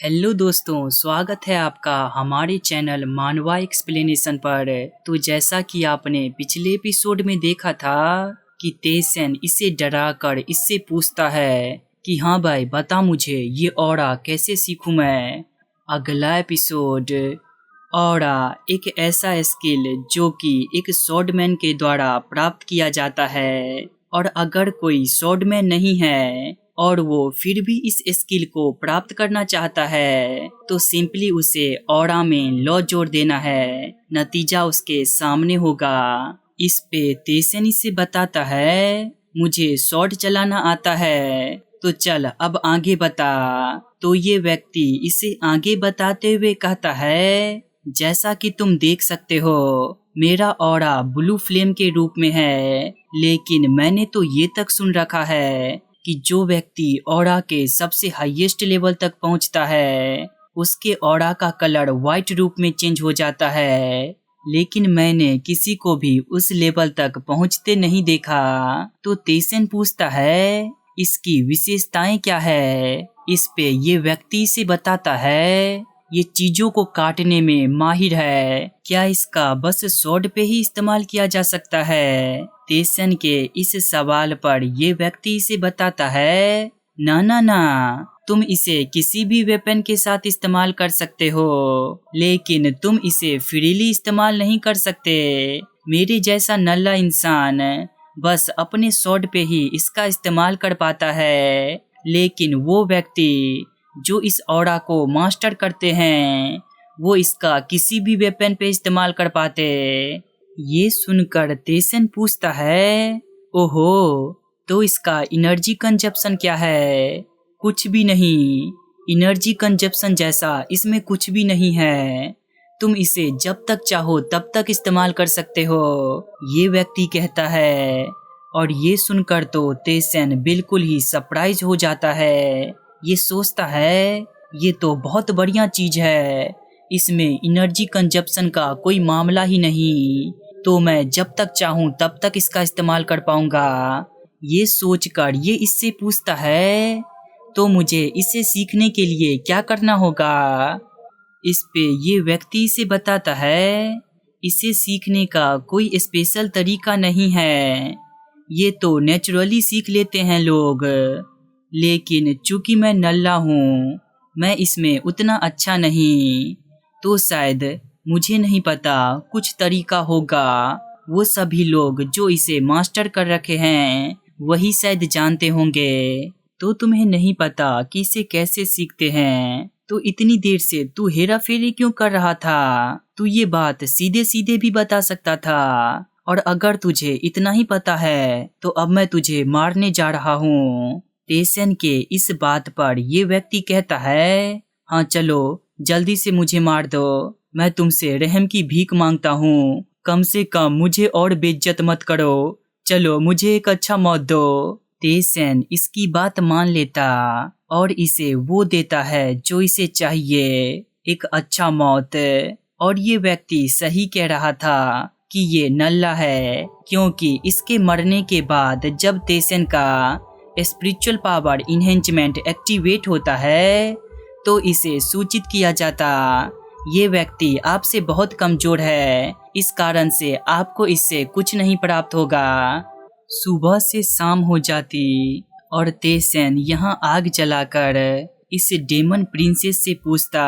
Hello दोस्तों, स्वागत है आपका हमारे चैनल मानवा एक्सप्लेनेशन पर। तो जैसा कि आपने पिछले एपिसोड में देखा था कि तेसन इसे डराकर इससे पूछता है कि हाँ भाई बता मुझे ये ऑरा कैसे सीखूं मैं। अगला एपिसोड ऑरा एक ऐसा स्किल जो कि एक स्वॉर्डमैन के द्वारा प्राप्त किया जाता है, और अगर कोई स्वॉर्डमैन नहीं है और वो फिर भी इस स्किल को प्राप्त करना चाहता है तो सिंपली उसे ऑरा में लॉ जोड़ देना है, नतीजा उसके सामने होगा। इस पे तेसन इसे बताता है मुझे स्वॉर्ड चलाना आता है, तो चल अब आगे बता। तो ये व्यक्ति इसे आगे बताते हुए कहता है जैसा कि तुम देख सकते हो मेरा ऑरा ब्लू फ्लेम के रूप में है, लेकिन मैंने तो ये तक सुन रखा है कि जो व्यक्ति ऑरा के सबसे हाईएस्ट लेवल तक पहुंचता है उसके ऑरा का कलर व्हाइट रूप में चेंज हो जाता है, लेकिन मैंने किसी को भी उस लेवल तक पहुंचते नहीं देखा। तो तेसन पूछता है इसकी विशेषताएं क्या है। इस पे ये व्यक्ति से बताता है ये चीजों को काटने में माहिर है, क्या इसका बस स्वॉर्ड पे ही इस्तेमाल किया जा सकता है। तेसन के इस सवाल पर ये व्यक्ति इसे बताता है ना ना ना, तुम इसे किसी भी वेपन के साथ इस्तेमाल कर सकते हो, लेकिन तुम इसे फ्रीली इस्तेमाल नहीं कर सकते। मेरे जैसा नल्ला इंसान बस अपने स्वॉर्ड पे ही इसका इस्तेमाल कर पाता है, लेकिन वो व्यक्ति जो इस ऑरा को मास्टर करते हैं वो इसका किसी भी वेपन पे इस्तेमाल कर पाते। ये सुनकर तेसन पूछता है ओहो, तो इसका एनर्जी कंजप्शन क्या है। कुछ भी नहीं, एनर्जी कंजप्शन जैसा इसमें कुछ भी नहीं है, तुम इसे जब तक चाहो तब तक इस्तेमाल कर सकते हो, ये व्यक्ति कहता है। और ये सुनकर तो तेसन बिल्कुल ही सरप्राइज हो जाता है। ये सोचता है ये तो बहुत बढ़िया चीज है, इसमें एनर्जी कंजप्शन का कोई मामला ही नहीं, तो मैं जब तक चाहूं तब तक इसका इस्तेमाल कर पाऊंगा। ये सोचकर ये इससे पूछता है तो मुझे इसे सीखने के लिए क्या करना होगा। इस पे ये व्यक्ति इसे बताता है इसे सीखने का कोई स्पेशल तरीका नहीं है, ये तो नेचुरली सीख लेते हैं लोग, लेकिन चूंकि मैं नल्ला हूँ मैं इसमें उतना अच्छा नहीं, तो शायद मुझे नहीं पता कुछ तरीका होगा, वो सभी लोग जो इसे मास्टर कर रखे हैं वही शायद जानते होंगे। तो तुम्हें नहीं पता कि इसे कैसे सीखते हैं, तो इतनी देर से तू हेरा फेरी क्यों कर रहा था। तू ये बात सीधे सीधे भी बता सकता था, और अगर तुझे इतना ही पता है तो अब मैं तुझे मारने जा रहा हूँ। तेसन के इस बात पर ये व्यक्ति कहता है हाँ चलो जल्दी से मुझे मार दो, मैं तुमसे रहम की भीख मांगता हूँ, कम से कम मुझे और बेइज्जत मत करो, चलो मुझे एक अच्छा मौत दो। तेसन इसकी बात मान लेता और इसे वो देता है जो इसे चाहिए, एक अच्छा मौत। और ये व्यक्ति सही कह रहा था कि ये नल्ला है, क्योंकि इसके मरने के बाद जब तेसन का स्पिरिचुअल पावर इन्हेंसमेंट एक्टिवेट होता है तो इसे सूचित किया जाता ये व्यक्ति आपसे बहुत कमजोर है, इस कारण से आपको इससे कुछ नहीं प्राप्त होगा। सुबह से शाम हो जाती और तेसन यहाँ आग जलाकर इस डेमन प्रिंसेस से पूछता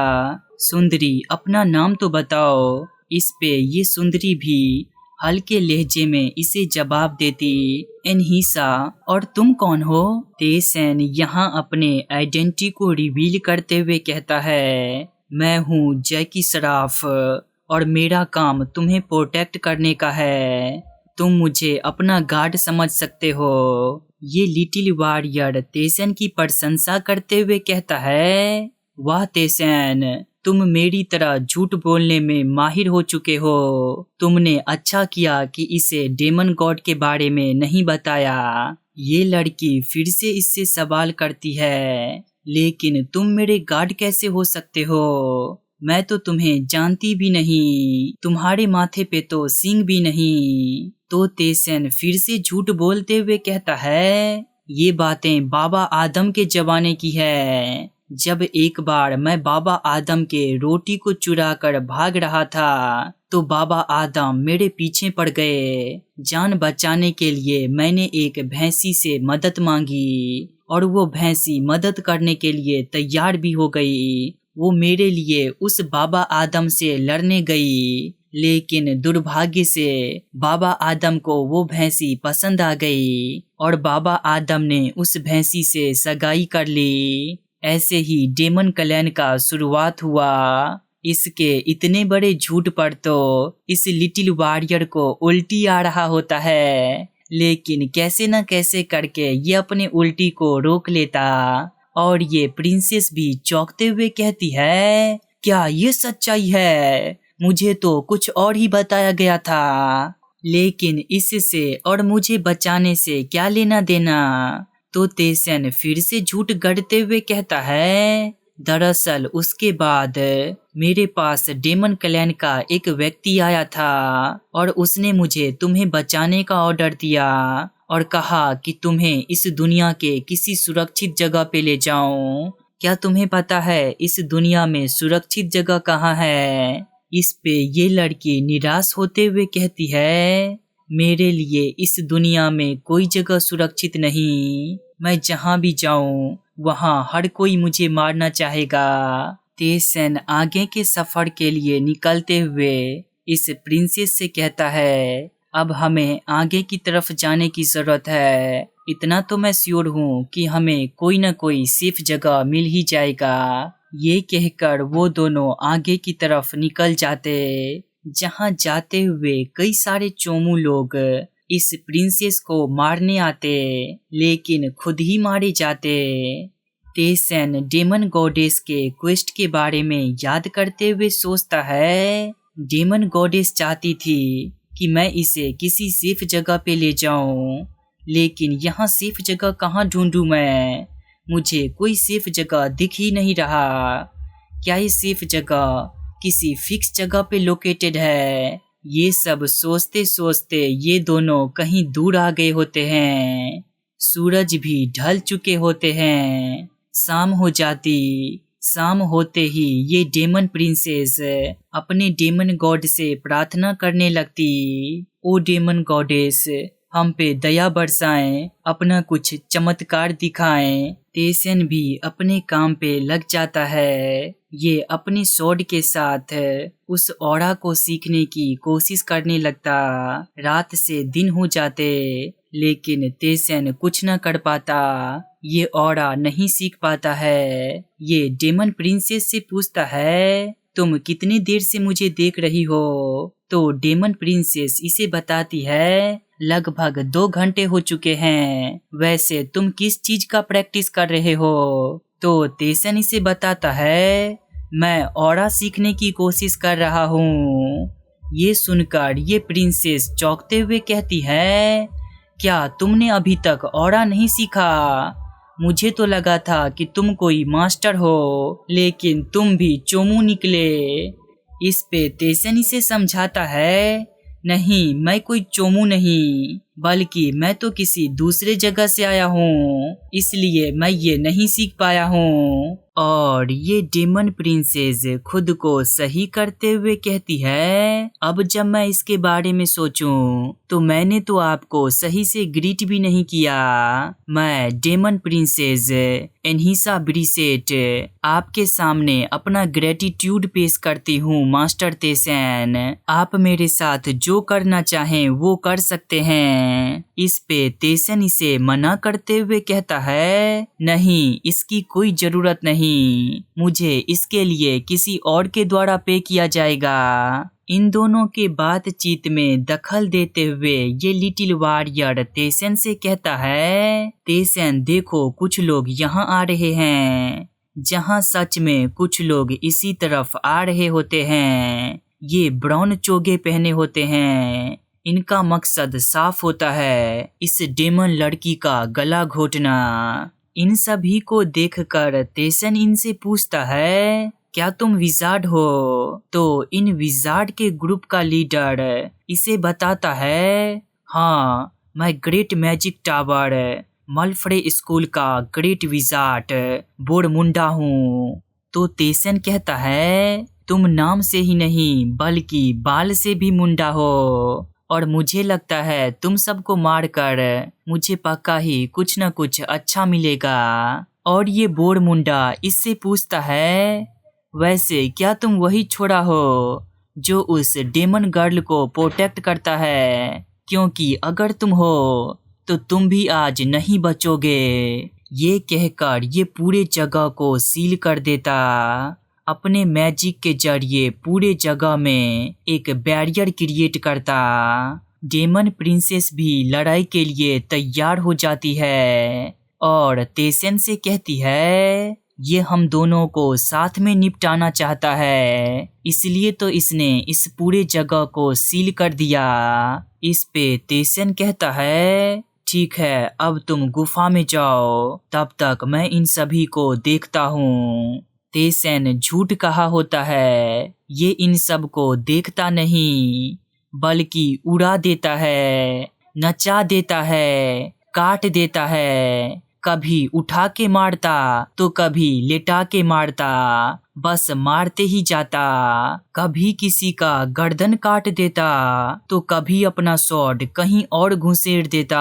सुंदरी अपना नाम तो बताओ। इस पे ये सुंदरी भी हल्के लहजे में इसे जवाब देती एनहीसा, और तुम कौन हो। तेसन यहाँ अपने आइडेंटिटी को रिवील करते हुए कहता है मैं हूँ जैकी सराफ और मेरा काम तुम्हें प्रोटेक्ट करने का है, तुम मुझे अपना गार्ड समझ सकते हो। ये लिटिल वॉरियर तेसन की प्रशंसा करते हुए कहता है वाह तेसन, तुम मेरी तरह झूठ बोलने में माहिर हो चुके हो, तुमने अच्छा किया कि इसे डेमन गॉड के बारे में नहीं बताया। ये लड़की फिर से इससे सवाल करती है लेकिन तुम मेरे गार्ड कैसे हो सकते हो, मैं तो तुम्हें जानती भी नहीं, तुम्हारे माथे पे तो सींग भी नहीं। तो तेसन फिर से झूठ बोलते हुए कहता है ये बातें बाबा आदम के जमाने की है, जब एक बार मैं बाबा आदम के रोटी को चुरा कर भाग रहा था तो बाबा आदम मेरे पीछे पड़ गए। जान बचाने के लिए मैंने एक भैंसी से मदद मांगी और वो भैंसी मदद करने के लिए तैयार भी हो गई। वो मेरे लिए उस बाबा आदम से लड़ने गई, लेकिन दुर्भाग्य से बाबा आदम को वो भैंसी पसंद आ गई और बाबा आदम ने उस भैंसी से सगाई कर ली। ऐसे ही डेमन क्लैन का शुरुआत हुआ। इसके इतने बड़े झूठ पर तो इस लिटिल वॉरियर को उल्टी आ रहा होता है, लेकिन कैसे न कैसे करके ये अपने उल्टी को रोक लेता और ये प्रिंसेस भी चौंकते हुए कहती है, क्या ये सच्चाई है? मुझे तो कुछ और ही बताया गया था, लेकिन इससे और मुझे बचाने से क्या लेना देना? तो तेसन फिर से झूठ गढ़ते हुए कहता है, दरअसल उसके बाद मेरे पास डेमन क्लैन का एक व्यक्ति आया था और उसने मुझे तुम्हें बचाने का ऑर्डर दिया और कहा कि तुम्हें इस दुनिया के किसी सुरक्षित जगह पे ले जाऊं। क्या तुम्हें पता है इस दुनिया में सुरक्षित जगह कहाँ है? इस पे ये लड़की निराश होते हुए कहती है, मेरे लिए इस दुनिया में कोई जगह सुरक्षित नहीं। मैं जहाँ भी जाऊं वहाँ हर कोई मुझे मारना चाहेगा। तेसन आगे के सफर के लिए निकलते हुए इस प्रिंसेस से कहता है, अब हमें आगे की तरफ जाने की जरूरत है। इतना तो मैं श्योर हूँ कि हमें कोई न कोई सेफ जगह मिल ही जाएगा। ये कहकर वो दोनों आगे की तरफ निकल जाते। जहाँ जाते हुए कई सारे चोमू लोग इस प्रिंसेस को मारने आते, लेकिन खुद ही मारे जाते। तेसन डेमन गॉडेस के क्वेस्ट के बारे में याद करते हुए सोचता है, डेमन गॉडेस चाहती थी कि मैं इसे किसी सेफ जगह पे ले जाऊं, लेकिन यहाँ सेफ जगह कहाँ ढूंढूं मैं? मुझे कोई सेफ जगह दिख ही नहीं रहा। क्या ये सेफ जगह किसी फिक्स जगह पे लोकेटेड है? ये सब सोचते सोचते ये दोनों कहीं दूर आ गए होते हैं। सूरज भी ढल चुके होते हैं। शाम हो जाती। शाम होते ही ये डेमन प्रिंसेस अपने डेमन गॉड से प्रार्थना करने लगती, ओ डेमन गॉडेस, हम पे दया बरसाएं, अपना कुछ चमत्कार दिखाएं। तेसन भी अपने काम पे लग जाता है। ये अपने स्वॉर्ड के साथ उस ऑरा को सीखने की कोशिश करने लगता। रात से दिन हो जाते, लेकिन तेसन कुछ न कर पाता। ये ऑरा नहीं सीख पाता है। ये डेमन प्रिंसेस से पूछता है, तुम कितनी देर से मुझे देख रही हो? तो डेमन प्रिंसेस इसे बताती है, लगभग 2 घंटे हो चुके हैं। वैसे तुम किस चीज का प्रैक्टिस कर रहे हो? तो तेसन इसे बताता है, मैं ऑरा सीखने की कोशिश कर रहा हूँ। ये सुनकर ये प्रिंसेस चौंकते हुए कहती है, क्या तुमने अभी तक ऑरा नहीं सीखा? मुझे तो लगा था कि तुम कोई मास्टर हो, लेकिन तुम भी चोमू निकले। इस पे तेसन इसे समझाता है, नहीं, मैं कोई चोमू नहीं, बल्कि मैं तो किसी दूसरे जगह से आया हूँ, इसलिए मैं ये नहीं सीख पाया हूँ। और ये डेमन प्रिंसेस खुद को सही करते हुए कहती है, अब जब मैं इसके बारे में सोचूं तो मैंने तो आपको सही से ग्रीट भी नहीं किया। मैं डेमन प्रिंसेस एनहिसा ब्रिसेट आपके सामने अपना ग्रेटिट्यूड पेश करती हूँ मास्टर तेसन। आप मेरे साथ जो करना चाहें वो कर सकते हैं। इस पे तेसन इसे मना करते हुए कहता है, नहीं, इसकी कोई जरूरत नहीं, मुझे इसके लिए किसी और के द्वारा पे किया जाएगा। इन दोनों के बातचीत में दखल देते हुए ये लिटिल वॉरियर तेसन से कहता है, तेसन देखो, कुछ लोग यहाँ आ रहे हैं। जहाँ सच में कुछ लोग इसी तरफ आ रहे होते हैं। ये ब्राउन चोगे पहने होते हैं। इनका मकसद साफ होता है, इस डेमन लड़की का गला घोटना। इन सभी को देखकर तेसन इनसे पूछता है, क्या तुम विजार्ड हो? तो इन विजार्ड के ग्रुप का लीडर इसे बताता है, हाँ, मैं ग्रेट मैजिक टावर मलफ्रे स्कूल का ग्रेट विजार्ड बोरमुंडा हूँ। तो तेसन कहता है, तुम नाम से ही नहीं बल्कि बाल से भी मुंडा हो, और मुझे लगता है तुम सबको मारकर मुझे पक्का ही कुछ न कुछ अच्छा मिलेगा। और ये बोरमुंडा इससे पूछता है, वैसे क्या तुम वही छोरा हो जो उस डेमन गर्ल को प्रोटेक्ट करता है? क्योंकि अगर तुम हो तो तुम भी आज नहीं बचोगे। ये कहकर ये पूरे जगह को सील कर देता। अपने मैजिक के जरिए पूरे जगह में एक बैरियर क्रिएट करता। डेमन प्रिंसेस भी लड़ाई के लिए तैयार हो जाती है और तेसन से कहती है, ये हम दोनों को साथ में निपटाना चाहता है, इसलिए तो इसने इस पूरे जगह को सील कर दिया। इस पे तेसन कहता है, ठीक है अब तुम गुफा में जाओ, तब तक मैं इन सभी को देखता हूँ। तेसन झूठ कहा होता है, ये इन सब को देखता नहीं बल्कि उड़ा देता है, नचा देता है, काट देता है, कभी उठा के मारता तो कभी लेटा के मारता, बस मारते ही जाता। कभी किसी का गर्दन काट देता तो कभी अपना स्वॉर्ड कहीं और घुसेड़ देता।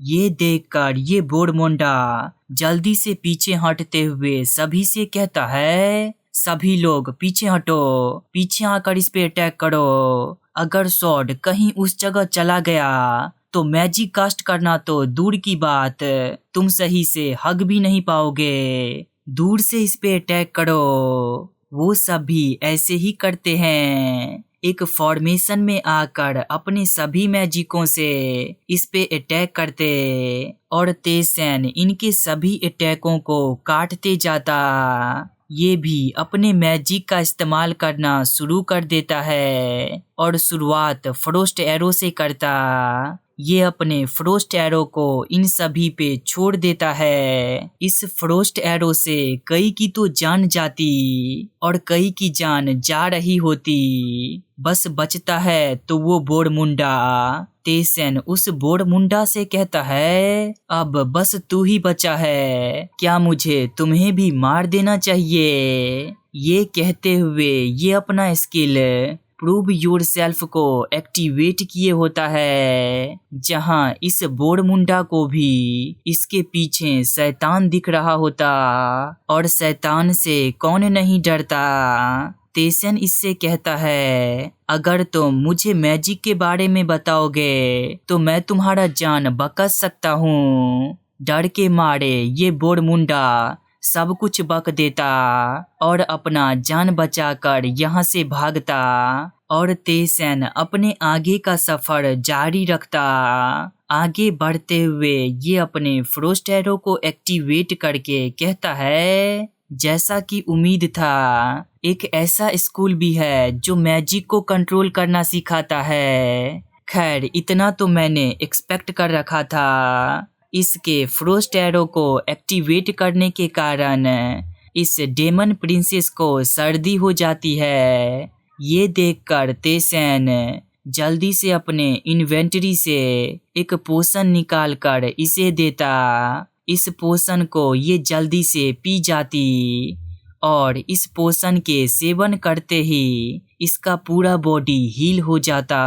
ये देखकर ये बोरमुंडा जल्दी से पीछे हटते हुए सभी से कहता है, सभी लोग पीछे हटो, पीछे आकर इस पे अटैक करो। अगर स्वॉर्ड कहीं उस जगह चला गया तो मैजिक कास्ट करना तो दूर की बात, तुम सही से हग भी नहीं पाओगे। दूर से इस पे अटैक करो। वो सब भी ऐसे ही करते हैं, एक फॉर्मेशन में आकर अपने सभी मैजिकों से इस पे अटैक करते और तेसन इनके सभी अटैकों को काटते जाता। ये भी अपने मैजिक का इस्तेमाल करना शुरू कर देता है और शुरुआत फ्रोस्ट एरो से करता। ये अपने फ्रोस्ट एरो को इन सभी पे छोड़ देता है। इस फ्रोस्ट एरो से कई की तो जान जाती और कई की जान जा रही होती, बस बचता है तो वो बोरमुंडा। तेसन उस बोरमुंडा से कहता है, अब बस तू ही बचा है, क्या मुझे तुम्हें भी मार देना चाहिए? ये कहते हुए ये अपना स्किल प्रूव योरसेल्फ को एक्टिवेट किए होता है, जहां इस बोरमुंडा को भी इसके पीछे शैतान दिख रहा होता और शैतान से कौन नहीं डरता। तेसन इससे कहता है, अगर तुम मुझे मैजिक के बारे में बताओगे तो मैं तुम्हारा जान बकस सकता हूँ। डर के मारे ये बोरमुंडा सब कुछ बक देता और अपना जान बचाकर यहाँ से भागता और तेसन अपने आगे का सफर जारी रखता। आगे बढ़ते हुए ये अपने फ्रोस्ट एरो को एक्टिवेट करके कहता है, जैसा कि उम्मीद था, एक ऐसा स्कूल भी है जो मैजिक को कंट्रोल करना सिखाता है। खैर इतना तो मैंने एक्सपेक्ट कर रखा था। इसके फ्रोस्ट एरो को एक्टिवेट करने के कारण इस डेमन प्रिंसेस को सर्दी हो जाती है। ये देखकर तेसन जल्दी से अपने इन्वेंटरी से एक पोशन निकाल कर इसे देता। इस पोशन को ये जल्दी से पी जाती और इस पोशन के सेवन करते ही इसका पूरा बॉडी हील हो जाता,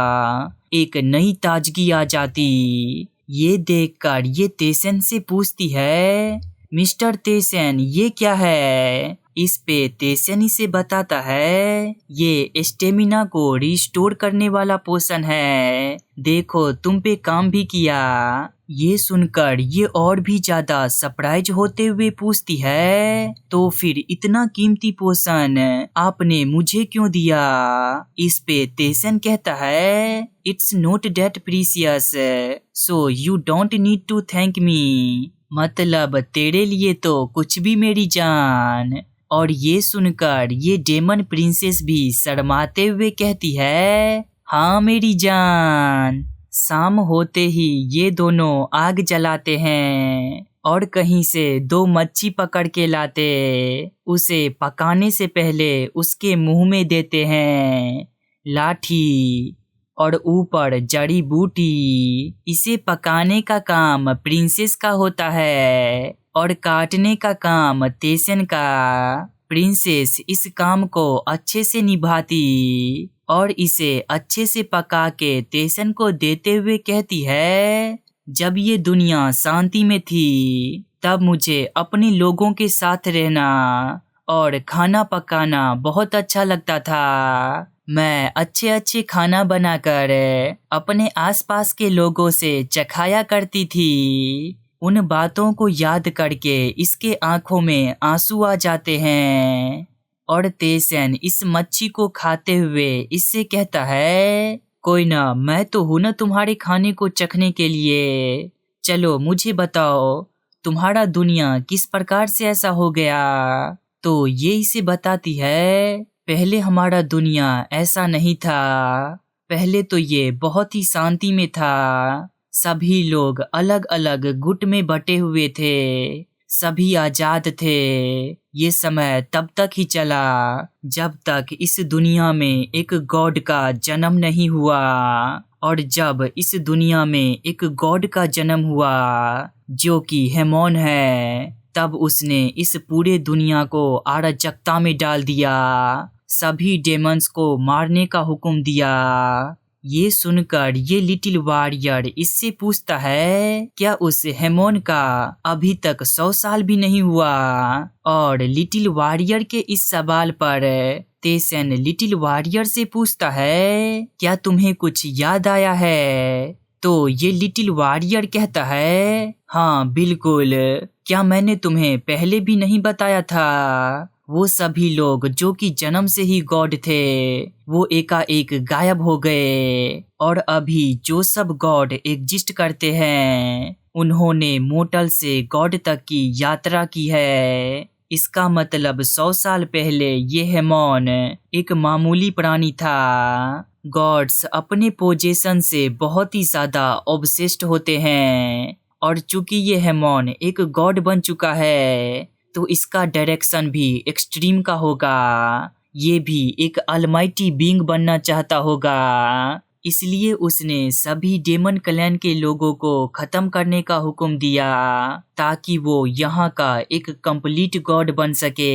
एक नई ताजगी आ जाती। ये देखकर ये तेसन से पूछती है, मिस्टर तेसन ये क्या है? इस पे तेसन इसे बताता है, ये स्टेमिना को रिस्टोर करने वाला पोशन है, देखो तुम पे काम भी किया। ये सुनकर ये और भी ज्यादा सरप्राइज होते हुए पूछती है, तो फिर इतना कीमती पोशन आपने मुझे क्यों दिया? इस पे तेसन कहता है, it's not that precious so you don't need to thank me. मतलब तेरे लिए तो कुछ भी मेरी जान। और ये सुनकर ये डेमन प्रिंसेस भी शर्माते हुए कहती है, हाँ मेरी जान। शाम होते ही ये दोनों आग जलाते हैं और कहीं से 2 मच्छी पकड़ के लाते, उसे पकाने से पहले उसके मुंह में देते हैं लाठी और ऊपर जड़ी बूटी। इसे पकाने का काम प्रिंसेस का होता है और काटने का काम तेसन का। प्रिंसेस इस काम को अच्छे से निभाती और इसे अच्छे से पका के तेसन को देते हुए कहती है, जब ये दुनिया शांति में थी तब मुझे अपने लोगों के साथ रहना और खाना पकाना बहुत अच्छा लगता था। मैं अच्छे अच्छे खाना बनाकर अपने आसपास के लोगों से चखाया करती थी। उन बातों को याद करके इसके आंखों में आंसू आ जाते हैं और तेसन इस मच्छी को खाते हुए इससे कहता है, कोई ना, मैं तो हूं ना तुम्हारे खाने को चखने के लिए। चलो मुझे बताओ तुम्हारा दुनिया किस प्रकार से ऐसा हो गया। तो ये इसे बताती है, पहले हमारा दुनिया ऐसा नहीं था। पहले तो ये बहुत ही शांति में था। सभी लोग अलग अलग गुट में बटे हुए थे। सभी आजाद थे। ये समय तब तक ही चला जब तक इस दुनिया में एक गॉड का जन्म नहीं हुआ। और जब इस दुनिया में एक गॉड का जन्म हुआ जो कि हेमोन है, तब उसने इस पूरे दुनिया को अराजकता में डाल दिया। सभी डेमंस को मारने का हुक्म दिया। ये सुनकर ये लिटिल वॉरियर इससे पूछता है, क्या उस हेमोन का अभी तक 100 साल भी नहीं हुआ। और लिटिल वॉरियर के इस सवाल पर तेसन लिटिल वॉरियर से पूछता है, क्या तुम्हें कुछ याद आया है। तो ये लिटिल वॉरियर कहता है, हाँ बिल्कुल, क्या मैंने तुम्हें पहले भी नहीं बताया था। वो सभी लोग जो कि जन्म से ही गॉड थे वो एकाएक गायब हो गए और अभी जो सब गॉड एग्जिस्ट करते हैं उन्होंने मोर्टल से गॉड तक की यात्रा की है। इसका मतलब 100 साल पहले ये हेमोन एक मामूली प्राणी था। गॉड्स अपने पोजीशन से बहुत ही ज्यादा ऑब्सेस्ड होते हैं और चूंकि ये हेमोन एक गॉड बन चुका है तो इसका डायरेक्शन भी एक्सट्रीम का होगा। ये भी एक अलमाइटी बीइंग बनना चाहता होगा। इसलिए उसने सभी डेमन क्लैन के लोगों को खत्म करने का हुक्म दिया ताकि वो यहाँ का एक कंप्लीट गॉड बन सके।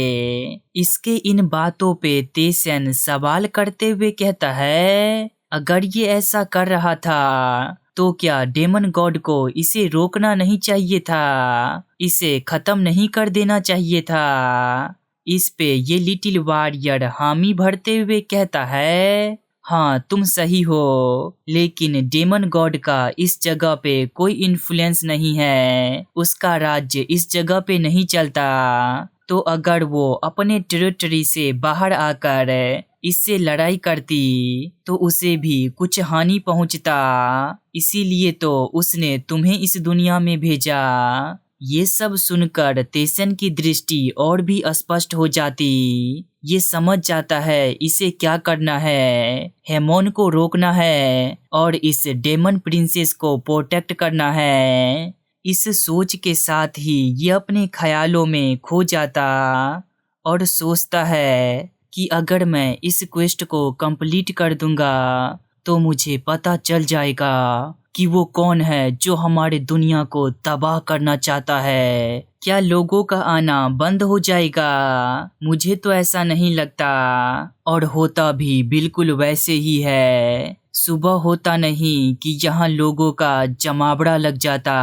इसके इन बातों पे तेसन सवाल करते हुए कहता है, अगर ये ऐसा कर रहा था तो क्या डेमन गॉड को इसे रोकना नहीं चाहिए था, इसे खत्म नहीं कर देना चाहिए था। इस पे ये लिटिल वॉरियर हामी भरते हुए कहता है, हाँ तुम सही हो, लेकिन डेमन गॉड का इस जगह पे कोई इन्फ्लुएंस नहीं है। उसका राज्य इस जगह पे नहीं चलता। तो अगर वो अपने टेरिटरी से बाहर आकर इससे लड़ाई करती तो उसे भी कुछ हानि पहुंचता। इसीलिए तो उसने तुम्हें इस दुनिया में भेजा। ये सब सुनकर तेसन की दृष्टि और भी स्पष्ट हो जाती। ये समझ जाता है इसे क्या करना है। हेमोन को रोकना है और इस डेमन प्रिंसेस को प्रोटेक्ट करना है। इस सोच के साथ ही ये अपने ख्यालों में खो जाता और सोचता है कि अगर मैं इस क्वेस्ट को कंप्लीट कर दूंगा तो मुझे पता चल जाएगा कि वो कौन है जो हमारे दुनिया को तबाह करना चाहता है। क्या लोगों का आना बंद हो जाएगा? मुझे तो ऐसा नहीं लगता। और होता भी बिल्कुल वैसे ही है। सुबह होता नहीं कि यहाँ लोगों का जमावड़ा लग जाता।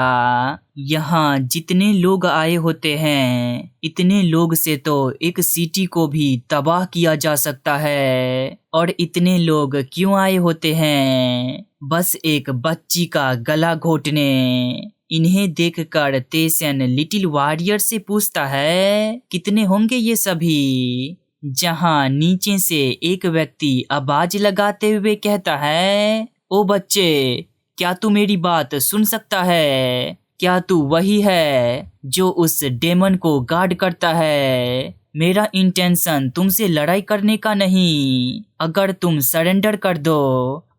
यहाँ जितने लोग आए होते हैं इतने लोग से तो एक सिटी को भी तबाह किया जा सकता है। और इतने लोग क्यों आए होते हैं? बस एक बच्ची का गला घोटने। इन्हें देखकर तेसन लिटिल वॉरियर से पूछता है, कितने होंगे ये सभी? जहां नीचे से एक व्यक्ति आवाज लगाते हुए कहता है, ओ बच्चे, क्या तू मेरी बात सुन सकता है? क्या तू वही है जो उस डेमन को गार्ड करता है? मेरा इंटेंशन तुमसे लड़ाई करने का नहीं। अगर तुम सरेंडर कर दो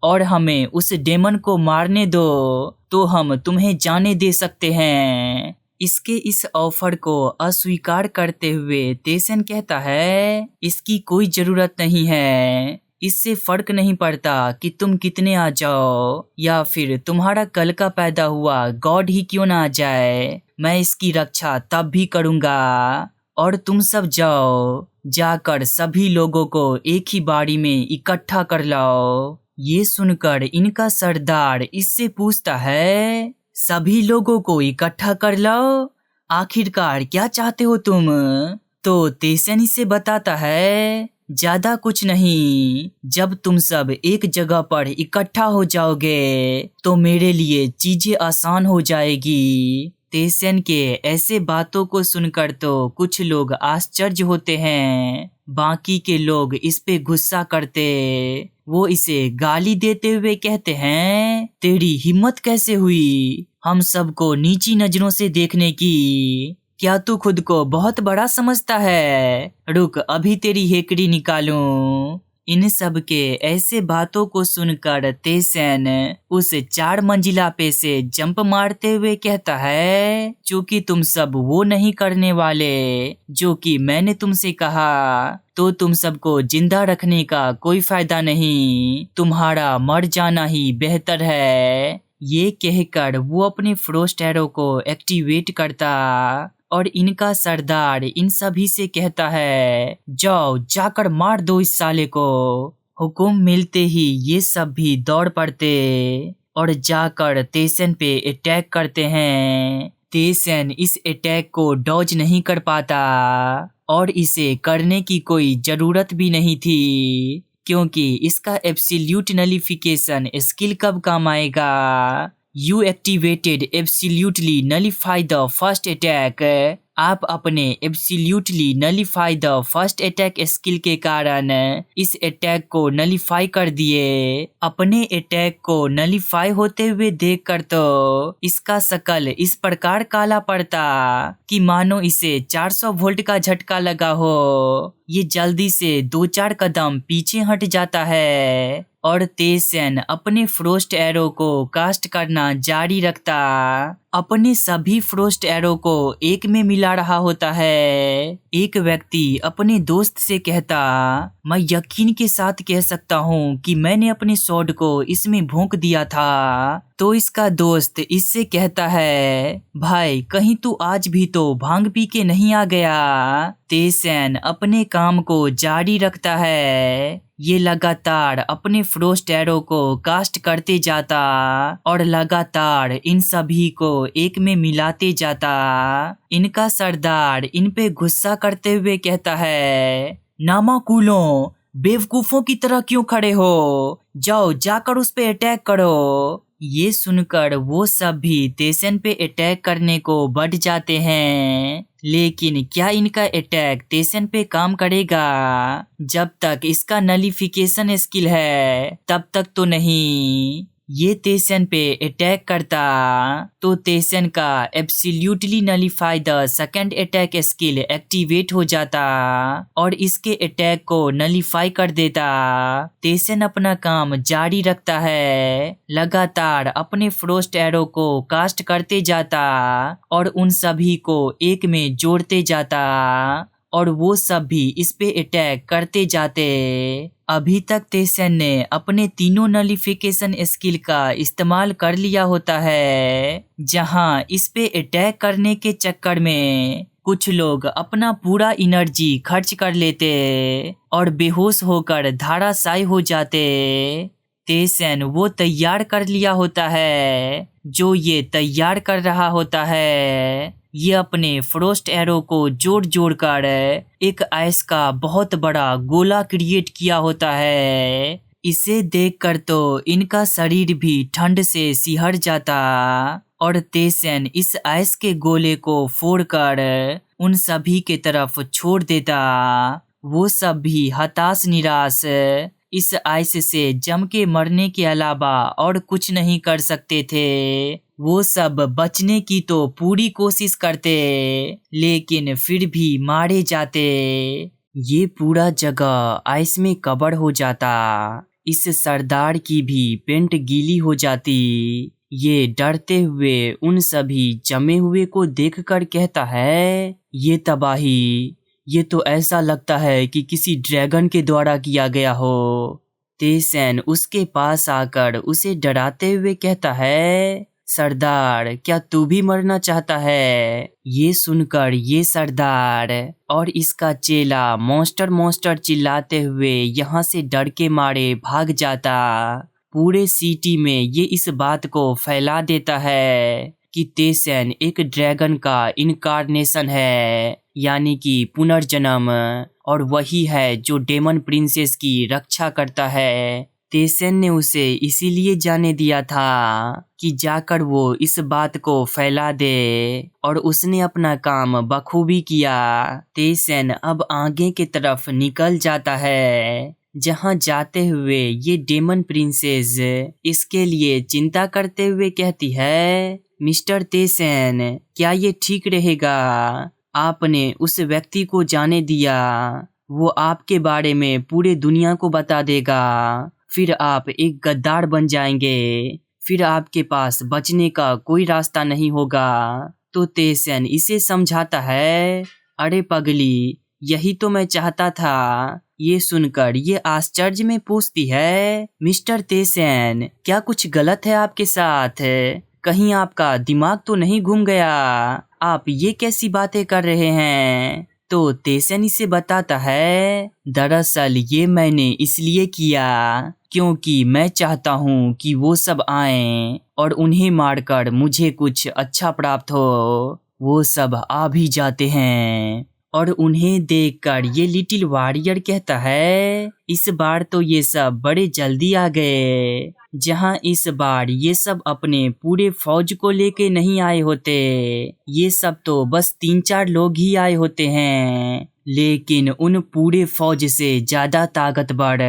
और हमें उस डेमन को मारने दो तो हम तुम्हें जाने दे सकते हैं। इसके इस ऑफर को अस्वीकार करते हुए तेसन कहता है, इसकी कोई जरूरत नहीं है। इससे फर्क नहीं पड़ता कि तुम कितने आ जाओ या फिर तुम्हारा कल का पैदा हुआ गॉड ही क्यों ना आ जाए, मैं इसकी रक्षा तब भी करूंगा। और तुम सब जाओ, जाकर सभी लोगों को एक ही बारी में इकट्ठा कर लाओ। ये सुनकर इनका सरदार इससे पूछता है, सभी लोगों को इकट्ठा कर लाओ, आखिरकार क्या चाहते हो तुम? तो तेसन इसे बताता है, ज्यादा कुछ नहीं, जब तुम सब एक जगह पर इकट्ठा हो जाओगे तो मेरे लिए चीजें आसान हो जाएगी। तेसन के ऐसे बातों को सुनकर तो कुछ लोग आश्चर्य होते हैं, बाकी के लोग इस पे गुस्सा करते। वो इसे गाली देते हुए कहते हैं, तेरी हिम्मत कैसे हुई हम सबको नीची नजरों से देखने की? क्या तू खुद को बहुत बड़ा समझता है? रुक, अभी तेरी हेकड़ी निकालूं। इन सब के ऐसे बातों को सुनकर तेसन उस 4 मंजिला पे से जंप मारते हुए कहता है, चूंकि तुम सब वो नहीं करने वाले जो कि मैंने तुमसे कहा, तो तुम सबको जिंदा रखने का कोई फायदा नहीं, तुम्हारा मर जाना ही बेहतर है। ये कहकर वो अपने फ्रोस्ट एरो को एक्टिवेट करता और इनका सरदार इन सभी से कहता है, जाओ जाकर मार दो इस साले को। हुक्म मिलते ही ये सब भी दौड़ पड़ते और जाकर तेसन पे अटैक करते हैं। तेसन इस अटैक को डॉज नहीं कर पाता और इसे करने की कोई जरूरत भी नहीं थी, क्योंकि इसका एब्सोल्यूट नलिफिकेशन स्किल कब काम आएगा। You activated absolutely nullify the first attack। आप अपने absolutely nullify the first attack skill के कारण इस अटैक को नलीफाई कर दिए। अपने अटैक को नलीफाई होते हुए देखकर तो इसका शकल इस प्रकार काला पड़ता कि मानो इसे 400 वोल्ट का झटका लगा हो। ये जल्दी से 2-4 कदम पीछे हट जाता है और तेसन अपने फ्रोस्ट एरो को कास्ट करना जारी रखता। अपने सभी फ्रोस्ट एरो को एक में मिला रहा होता है। एक व्यक्ति अपने दोस्त से कहता, मैं यकीन के साथ कह सकता हूँ कि मैंने अपने स्वॉर्ड को इसमें भोंक दिया था। तो इसका दोस्त इससे कहता है, भाई कहीं तू आज भी तो भांग पी के नहीं आ गया। तेसन अपने काम को जारी रखता है। ये लगातार अपने फ्रोस्ट एरो को कास्ट करते जाता और लगातार इन सभी को एक में मिलाते जाता। इनका सरदार इन पे गुस्सा करते हुए कहता है, नामाकुलों, बेवकूफों की तरह क्यों खड़े हो? जाओ जाकर उस पे अटैक करो। ये सुनकर वो सब भी तेसन पे अटैक करने को बढ़ जाते हैं, लेकिन क्या इनका अटैक तेसन पे काम करेगा? जब तक इसका नलिफिकेशन स्किल है तब तक तो नहीं। ये तेसन पे अटैक करता तो तेसन का absolutely nullify the second attack skill activate हो जाता और इसके अटैक को नलिफाई कर देता। तेसन अपना काम जारी रखता है, लगातार अपने फ्रोस्ट एरो को कास्ट करते जाता और उन सभी को एक में जोड़ते जाता और वो सब भी इस पे अटैक करते जाते। अभी तक तेसन ने अपने तीनों नलिफिकेशन स्किल का इस्तेमाल कर लिया होता है, जहां इस पे अटैक करने के चक्कर में कुछ लोग अपना पूरा एनर्जी खर्च कर लेते और बेहोश होकर धराशायी हो जाते। तेसन वो तैयार कर लिया होता है। जो ये तैयार कर रहा होता है, ये अपने फ्रोस्ट एरो को जोड़ जोड़ कर एक आइस का बहुत बड़ा गोला क्रिएट किया होता है। इसे देखकर तो इनका शरीर भी ठंड से सिहर जाता और तेसन इस आइस के गोले को फोड़कर उन सभी के तरफ छोड़ देता। वो सब भी हताश निराश इस आइस से जम के मरने के अलावा और कुछ नहीं कर सकते थे। वो सब बचने की तो पूरी कोशिश करते, लेकिन फिर भी मारे जाते। ये पूरा जगह आइस में कवर हो जाता। इस सरदार की भी पेंट गीली हो जाती। ये डरते हुए उन सभी जमे हुए को देखकर कहता है, ये तबाही, ये तो ऐसा लगता है कि किसी ड्रैगन के द्वारा किया गया हो। तेसन उसके पास आकर उसे डराते हुए कहता है, सरदार क्या तू भी मरना चाहता है? ये सुनकर ये सरदार और इसका चेला मॉन्स्टर मॉन्स्टर चिल्लाते हुए यहाँ से डर के मारे भाग जाता। पूरे सिटी में ये इस बात को फैला देता है कि तेसन एक ड्रैगन का इनकार्नेशन है, यानी कि पुनर्जन्म, और वही है जो डेमन प्रिंसेस की रक्षा करता है। तेसन ने उसे इसीलिए जाने दिया था कि जाकर वो इस बात को फैला दे, और उसने अपना काम बखूबी किया। तेसन अब आगे की तरफ निकल जाता है, जहाँ जाते हुए ये डेमन प्रिंसेस इसके लिए चिंता करते हुए कहती है, मिस्टर तेसन क्या ये ठीक रहेगा? आपने उस व्यक्ति को जाने दिया, वो आपके बारे में पूरे दुनिया को बता देगा, फिर आप एक गद्दार बन जाएंगे, फिर आपके पास बचने का कोई रास्ता नहीं होगा। तो तेसन इसे समझाता है, अरे पगली यही तो मैं चाहता था। ये सुनकर ये आश्चर्य में पूछती है, मिस्टर तेसन क्या कुछ गलत है आपके साथ? कहीं आपका दिमाग तो नहीं घूम गया? आप ये कैसी बातें कर रहे हैं? तो तेसन इसे बताता है, दरअसल ये मैंने इसलिए किया क्योंकि मैं चाहता हूँ कि वो सब आएं और उन्हें मारकर मुझे कुछ अच्छा प्राप्त हो। वो सब आ भी जाते हैं और उन्हें देखकर ये लिटिल वॉरियर कहता है, इस बार तो ये सब बड़े जल्दी आ गए। जहाँ इस बार ये सब अपने पूरे फौज को लेके नहीं आए होते, ये सब तो बस 3-4 लोग ही आए होते हैं, लेकिन उन पूरे फौज से ज्यादा ताकतवर।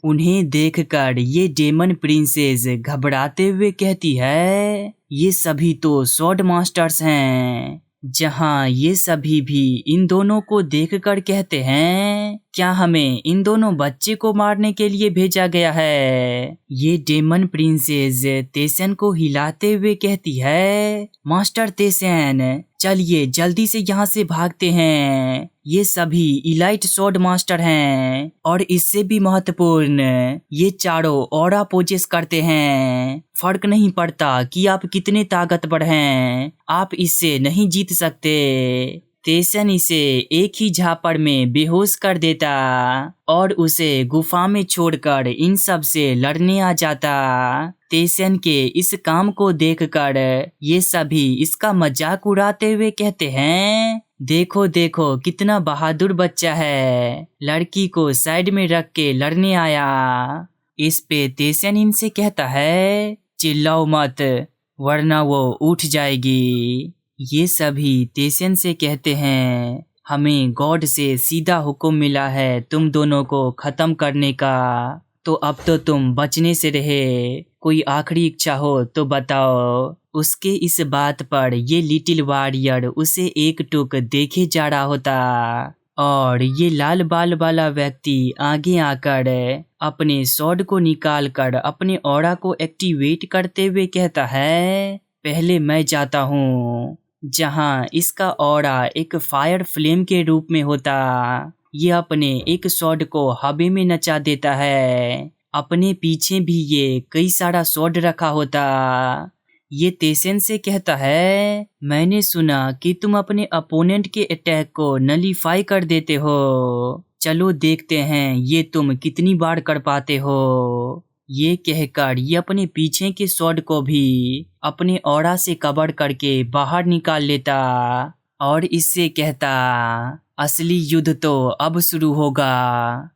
उन्हें देखकर ये डेमन प्रिंसेस घबराते हुए कहती है, ये सभी तो स्वॉर्ड मास्टर्स हैं। जहाँ ये सभी भी इन दोनों को देखकर कहते हैं, क्या हमें इन दोनों बच्चे को मारने के लिए भेजा गया है? ये डेमन प्रिंसेस तेसन को हिलाते हुए कहती है, मास्टर तेसन चलिए जल्दी से यहाँ से भागते हैं। ये सभी इलाइट स्वॉर्ड मास्टर हैं और इससे भी महत्वपूर्ण ये चारों ऑरा पोजेस करते हैं। फर्क नहीं पड़ता कि आप कितने ताकतवर हैं, आप इससे नहीं जीत सकते। तेसन इसे एक ही झापड़ में बेहोश कर देता और उसे गुफा में छोड़कर इन सब से लड़ने आ जाता। तेसन के इस काम को देखकर ये सभी इसका मजाक उड़ाते हुए कहते हैं, देखो देखो कितना बहादुर बच्चा है, लड़की को साइड में रख के लड़ने आया। इस पे तेसन इनसे कहता है, चिल्लाओ मत वरना वो उठ जाएगी। ये सभी तेसन से कहते हैं, हमें गॉड से सीधा हुक्म मिला है तुम दोनों को खत्म करने का, तो अब तो तुम बचने से रहे। कोई आखिरी इच्छा हो तो बताओ। उसके इस बात पर ये लिटिल वॉरियर उसे एक टूक देखे जा रहा होता और ये लाल बाल वाला व्यक्ति आगे आकर अपने स्वॉर्ड को निकालकर अपने ऑरा को एक्टिवेट करते हुए कहता है, पहले मैं जाता हूँ। जहाँ इसका ऑरा एक फायर फ्लेम के रूप में होता, ये अपने एक स्वॉर्ड को हवा में नचा देता है। अपने पीछे भी ये कई सारा स्वॉर्ड रखा होता। ये तेसन से कहता है, मैंने सुना कि तुम अपने अपोनेंट के अटैक को नलीफाई कर देते हो। चलो देखते हैं ये तुम कितनी बार कर पाते हो। ये कहकर ये अपने पीछे के स्वॉर्ड को भी अपने ऑरा से कवर करके बाहर निकाल लेता और इससे कहता, असली युद्ध तो अब शुरू होगा।